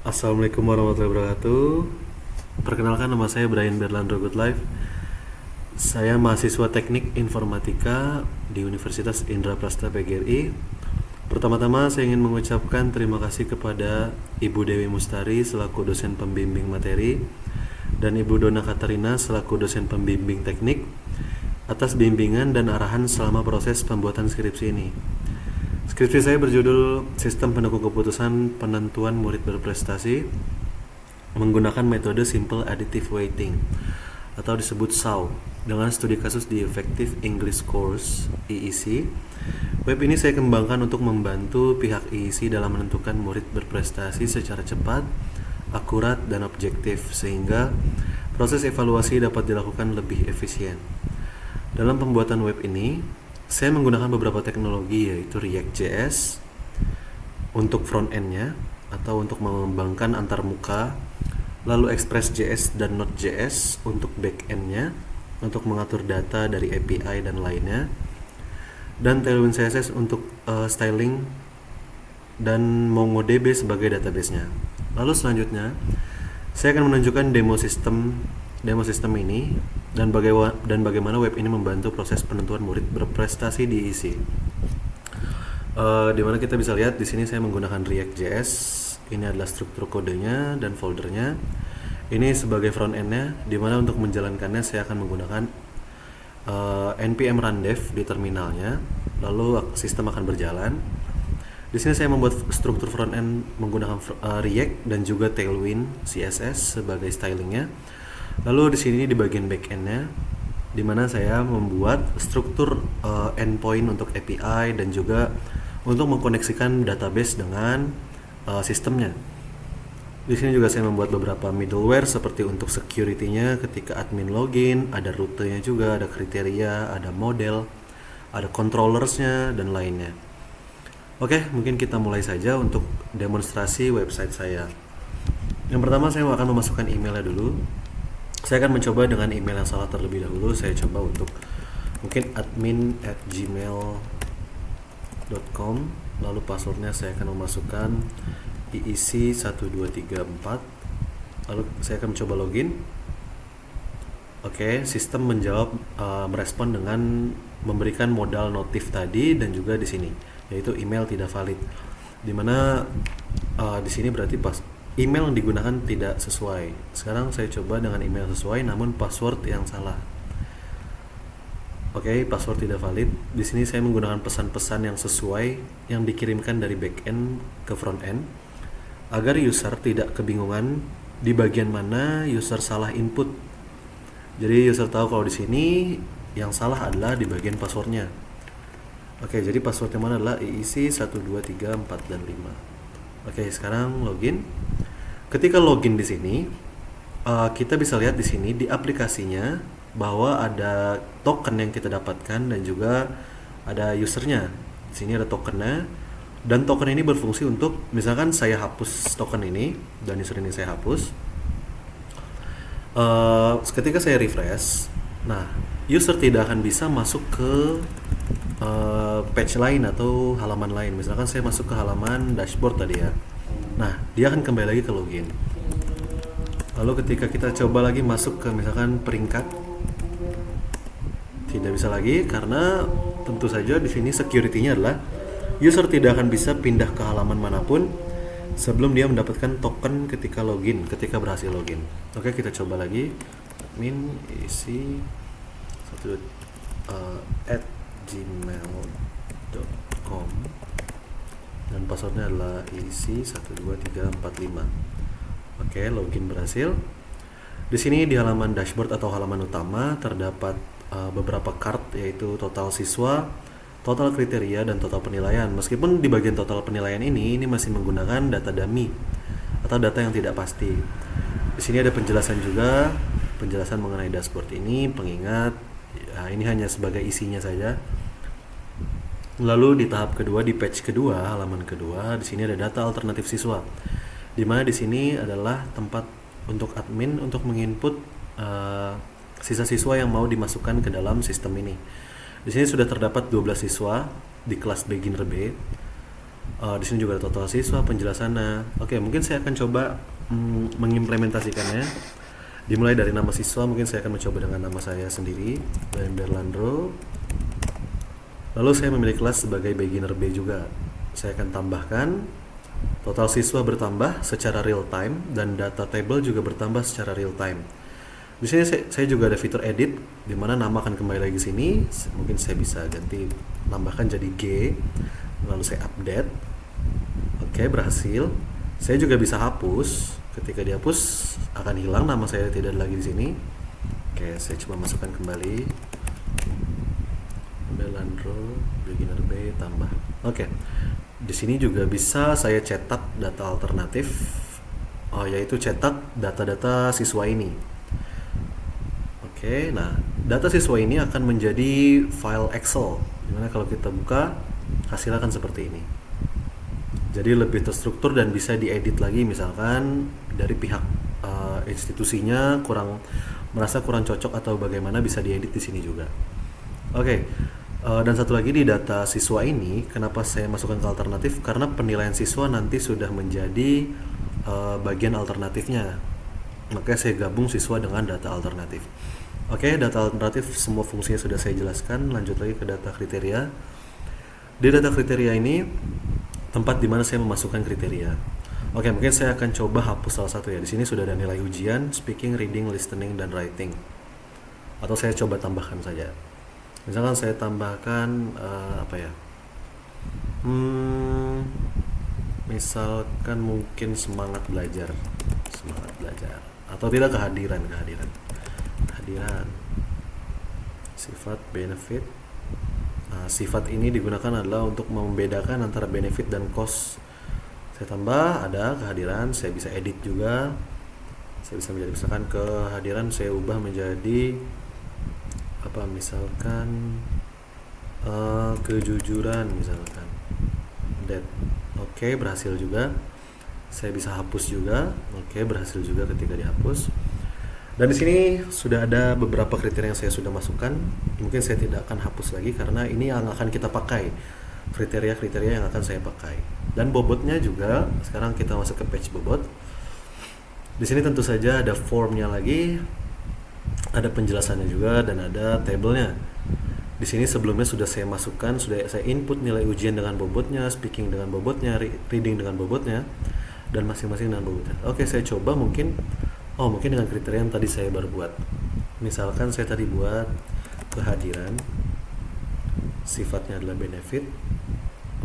Assalamualaikum warahmatullahi wabarakatuh. Perkenalkan, nama saya Brian Berlandro Goodlife. Saya mahasiswa Teknik Informatika di Universitas Indra Prasta PGRI. Pertama-tama saya ingin mengucapkan terima kasih kepada Ibu Dewi Mustari selaku dosen pembimbing materi dan Ibu Dona Katarina selaku dosen pembimbing teknik atas bimbingan dan arahan selama proses pembuatan skripsi ini. Skripsi saya berjudul Sistem Pendukung Keputusan Penentuan Murid Berprestasi menggunakan metode Simple Additive Weighting atau disebut SAW dengan studi kasus di Effective English Course (EEC). Web ini saya kembangkan untuk membantu pihak EEC dalam menentukan murid berprestasi secara cepat, akurat, dan objektif sehingga proses evaluasi dapat dilakukan lebih efisien. Dalam pembuatan web ini, saya menggunakan beberapa teknologi yaitu React.js untuk front-end-nya atau untuk mengembangkan antarmuka, lalu Express.js dan Node.js untuk back-end-nya untuk mengatur data dari API dan lainnya, dan Tailwind CSS untuk styling dan MongoDB sebagai database-nya. Lalu selanjutnya, saya akan menunjukkan demo sistem ini dan bagaimana web ini membantu proses penentuan murid berprestasi di EEC. Dimana kita bisa lihat di sini saya menggunakan React.js. Ini adalah struktur kodenya dan foldernya. Ini sebagai front end-nya, dimana untuk menjalankannya saya akan menggunakan npm rundev di terminalnya. Lalu sistem akan berjalan. Di sini saya membuat struktur front end menggunakan React dan juga Tailwind CSS sebagai stylingnya. Lalu di sini di bagian backend-nya, di mana saya membuat struktur endpoint untuk API dan juga untuk mengkoneksikan database dengan sistemnya. Di sini juga saya membuat beberapa middleware seperti untuk security-nya ketika admin login, ada rutenya juga, ada kriteria, ada model, ada controllers-nya dan lainnya. Oke, mungkin kita mulai saja untuk demonstrasi website saya. Yang pertama saya akan memasukkan emailnya dulu. Saya akan mencoba dengan email yang salah terlebih dahulu. Saya coba untuk mungkin admin@gmail.com. Lalu passwordnya saya akan memasukkan EEC1234. Lalu saya akan mencoba login. Oke, sistem menjawab, merespon dengan memberikan modal notif tadi dan juga di sini, yaitu email tidak valid. Dimana di sini berarti email yang digunakan tidak sesuai. Sekarang saya coba dengan email sesuai namun password yang salah. Oke, password tidak valid. Di sini saya menggunakan pesan-pesan yang sesuai yang dikirimkan dari backend ke frontend agar user tidak kebingungan di bagian mana user salah input. Jadi user tahu kalau di sini yang salah adalah di bagian passwordnya. Oke, jadi password yang mana adalah EEC 1, 2, 3, 4, dan 5. Oke, sekarang login. Ketika login di sini, kita bisa lihat di sini di aplikasinya bahwa ada token yang kita dapatkan dan juga ada usernya. Di sini ada tokennya dan token ini berfungsi untuk misalkan saya hapus token ini dan user ini saya hapus. Ketika saya refresh, nah user tidak akan bisa masuk ke page lain atau halaman lain. Misalkan saya masuk ke halaman dashboard tadi ya. Nah, dia akan kembali lagi ke login. Lalu ketika kita coba lagi masuk ke misalkan peringkat, tidak bisa lagi karena tentu saja di sini security-nya adalah user tidak akan bisa pindah ke halaman manapun sebelum dia mendapatkan token ketika ketika berhasil login. Oke, kita coba lagi. Admin isi @gmail.com dan passwordnya adalah isi 12345. Oke, login berhasil. Di sini di halaman dashboard atau halaman utama terdapat beberapa card, yaitu total siswa, total kriteria, dan total penilaian. Meskipun di bagian total penilaian ini masih menggunakan data dummy atau data yang tidak pasti. Di sini ada penjelasan juga, penjelasan mengenai dashboard ini, pengingat. Ini hanya sebagai isinya saja. Lalu di tahap kedua, di page kedua, halaman kedua, di sini ada data alternatif siswa. Di mana di sini adalah tempat untuk admin untuk menginput sisa siswa yang mau dimasukkan ke dalam sistem ini. Di sini sudah terdapat 12 siswa di kelas beginner B. Di sini juga ada total siswa, penjelasannya. Oke, mungkin saya akan coba mengimplementasikannya. Dimulai dari nama siswa, mungkin saya akan mencoba dengan nama saya sendiri, Brian Berlandro. Lalu saya memilih kelas sebagai beginner B juga. Saya akan tambahkan total siswa bertambah secara real time dan data table juga bertambah secara real time. Di sini saya juga ada fitur edit, di mana nama akan kembali lagi ke sini. Mungkin saya bisa ganti, tambahkan jadi G, lalu saya update. Oke, berhasil. Saya juga bisa hapus. Ketika dihapus akan hilang, nama saya tidak lagi di sini. Oke, saya coba masukkan kembali. Berlandro beginner B tambah. Oke. Di sini juga bisa saya cetak data alternatif, yaitu cetak data-data siswa ini. Oke, nah data siswa ini akan menjadi file Excel, dimana kalau kita buka hasilnya akan seperti ini. Jadi lebih terstruktur dan bisa diedit lagi, misalkan dari pihak institusinya merasa kurang cocok atau bagaimana, bisa diedit di sini juga. Oke. Dan satu lagi di data siswa ini, kenapa saya masukkan ke alternatif? Karena penilaian siswa nanti sudah menjadi bagian alternatifnya. Makanya saya gabung siswa dengan data alternatif. Oke, data alternatif semua fungsinya sudah saya jelaskan. Lanjut lagi ke data kriteria. Di data kriteria ini tempat di mana saya memasukkan kriteria. Oke, mungkin saya akan coba hapus salah satu ya. Di sini sudah ada nilai ujian, speaking, reading, listening, dan writing. Atau saya coba tambahkan saja. Misalkan saya tambahkan misalkan mungkin semangat belajar, atau tidak kehadiran, sifat, benefit. Sifat ini digunakan adalah untuk membedakan antara benefit dan cost. Saya tambah ada kehadiran, saya bisa edit juga. Saya bisa menjadi, misalkan kehadiran saya ubah menjadi misalkan kejujuran, misalkan that. Oke, berhasil juga. Saya bisa hapus juga. Oke, berhasil juga ketika dihapus. Dan di sini sudah ada beberapa kriteria yang saya sudah masukkan. Mungkin saya tidak akan hapus lagi karena ini yang akan kita pakai, kriteria-kriteria yang akan saya pakai. Dan bobotnya juga, sekarang kita masuk ke page bobot. Di sini tentu saja ada formnya lagi, ada penjelasannya juga, dan ada tabelnya. Di sini sebelumnya sudah saya masukkan, sudah saya input nilai ujian dengan bobotnya, speaking dengan bobotnya, reading dengan bobotnya, dan masing-masing dengan bobotnya. Oke, saya coba mungkin dengan kriteria yang tadi saya baru buat. Misalkan saya tadi buat kehadiran, sifatnya adalah benefit.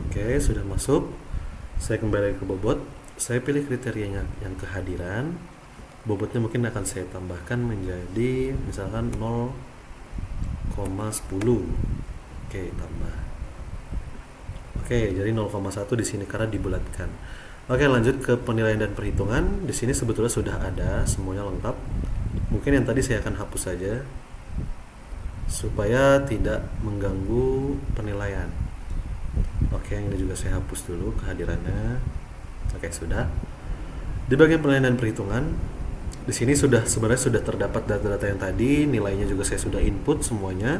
Oke, sudah masuk. Saya kembali ke bobot. Saya pilih kriterianya yang kehadiran. Bobotnya mungkin akan saya tambahkan menjadi misalkan 0,10. Oke, tambah. Oke, jadi 0,1 di sini karena dibulatkan. Oke, lanjut ke penilaian dan perhitungan. Di sini sebetulnya sudah ada semuanya lengkap. Mungkin yang tadi saya akan hapus saja supaya tidak mengganggu penilaian. Oke, yang ini juga saya hapus dulu kehadirannya. Oke, sudah. Di bagian penilaian dan perhitungan, di sini sebenarnya sudah terdapat data-data yang tadi, nilainya juga saya sudah input semuanya.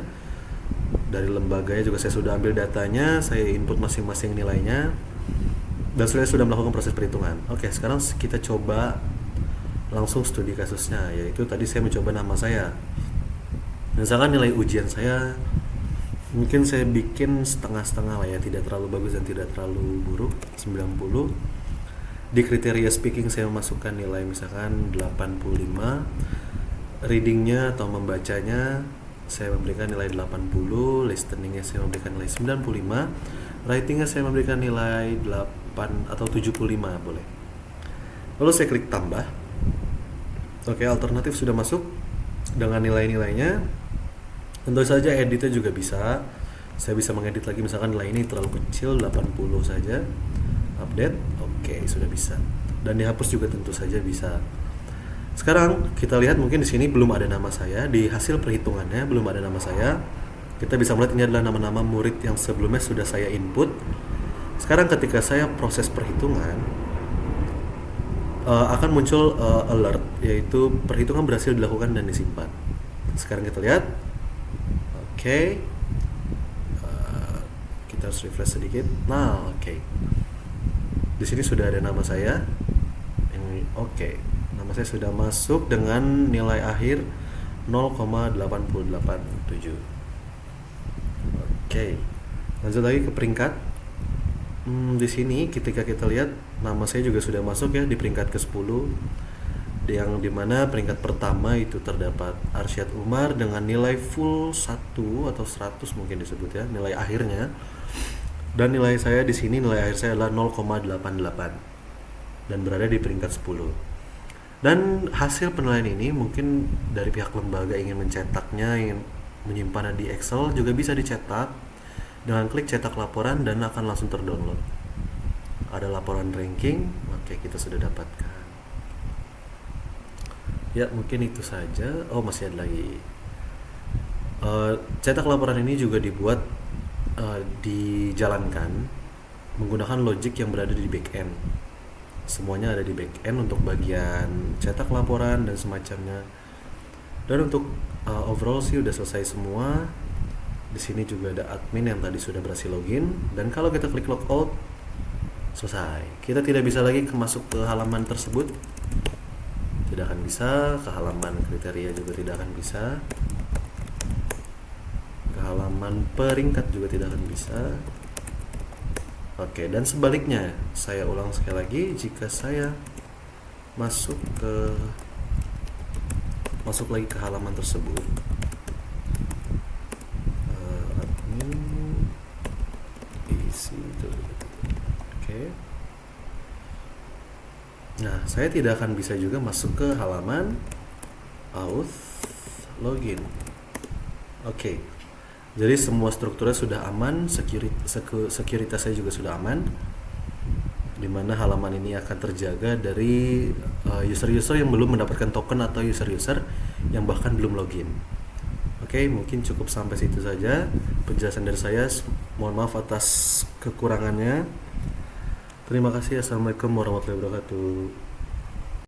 Dari lembaganya juga saya sudah ambil datanya, saya input masing-masing nilainya. Dan sudah melakukan proses perhitungan. Oke, sekarang kita coba langsung studi kasusnya, yaitu tadi saya mencoba nama saya. Misalkan nilai ujian saya mungkin saya bikin setengah-setengah lah ya, tidak terlalu bagus dan tidak terlalu buruk, 90. Di kriteria speaking saya memasukkan nilai misalkan 85. Readingnya atau membacanya saya memberikan nilai 80, listeningnya saya memberikan nilai 95, writingnya saya memberikan nilai 8 atau 75 boleh. Lalu saya klik tambah. Oke, alternatif sudah masuk dengan nilai-nilainya. Tentu saja editnya juga bisa. Saya bisa mengedit lagi, misalkan nilai ini terlalu kecil, 80 saja. Update. Oke, sudah bisa. Dan dihapus juga tentu saja bisa. Sekarang kita lihat, mungkin di sini belum ada nama saya, di hasil perhitungannya belum ada nama saya. Kita bisa melihat ini adalah nama-nama murid yang sebelumnya sudah saya input. Sekarang ketika saya proses perhitungan, akan muncul alert, yaitu perhitungan berhasil dilakukan dan disimpan. Sekarang kita lihat. Oke. Kita harus refresh sedikit. Nah, oke. Di sini sudah ada nama saya. Ini oke. Nama saya sudah masuk dengan nilai akhir 0,887. Oke. Lanjut lagi ke peringkat. Di sini ketika kita lihat nama saya juga sudah masuk ya di peringkat ke-10, yang dimana peringkat pertama itu terdapat Arsyad Umar dengan nilai full 1 atau 100 mungkin disebut ya, nilai akhirnya. Dan nilai saya di sini, nilai akhir saya adalah 0,88 dan berada di peringkat 10. Dan hasil penilaian ini mungkin dari pihak lembaga ingin mencetaknya, ingin menyimpannya di Excel, juga bisa dicetak dengan klik cetak laporan dan akan langsung terdownload. Ada laporan ranking, oke, kita sudah dapatkan. Ya, mungkin itu saja. Oh, masih ada lagi. Cetak laporan ini juga dibuat, dijalankan menggunakan logic yang berada di backend. Semuanya ada di backend untuk bagian cetak laporan dan semacamnya. Dan untuk overall sih udah selesai semua. Di sini juga ada admin yang tadi sudah berhasil login. Dan kalau kita klik logout, selesai. Kita tidak bisa lagi masuk ke halaman tersebut. Tidak akan bisa. Ke halaman kriteria juga tidak akan bisa. Ke halaman peringkat juga tidak akan bisa. Oke, dan sebaliknya, saya ulang sekali lagi, jika saya masuk lagi ke halaman tersebut, admin isi itu. Oke. Nah, saya tidak akan bisa juga masuk ke halaman auth login. Oke. Jadi semua strukturnya sudah aman, sekuritas saya juga sudah aman, dimana halaman ini akan terjaga dari user-user yang belum mendapatkan token atau user-user yang bahkan belum login. Oke, mungkin cukup sampai situ saja penjelasan dari saya. Mohon maaf atas kekurangannya. Terima kasih. Assalamualaikum warahmatullahi wabarakatuh.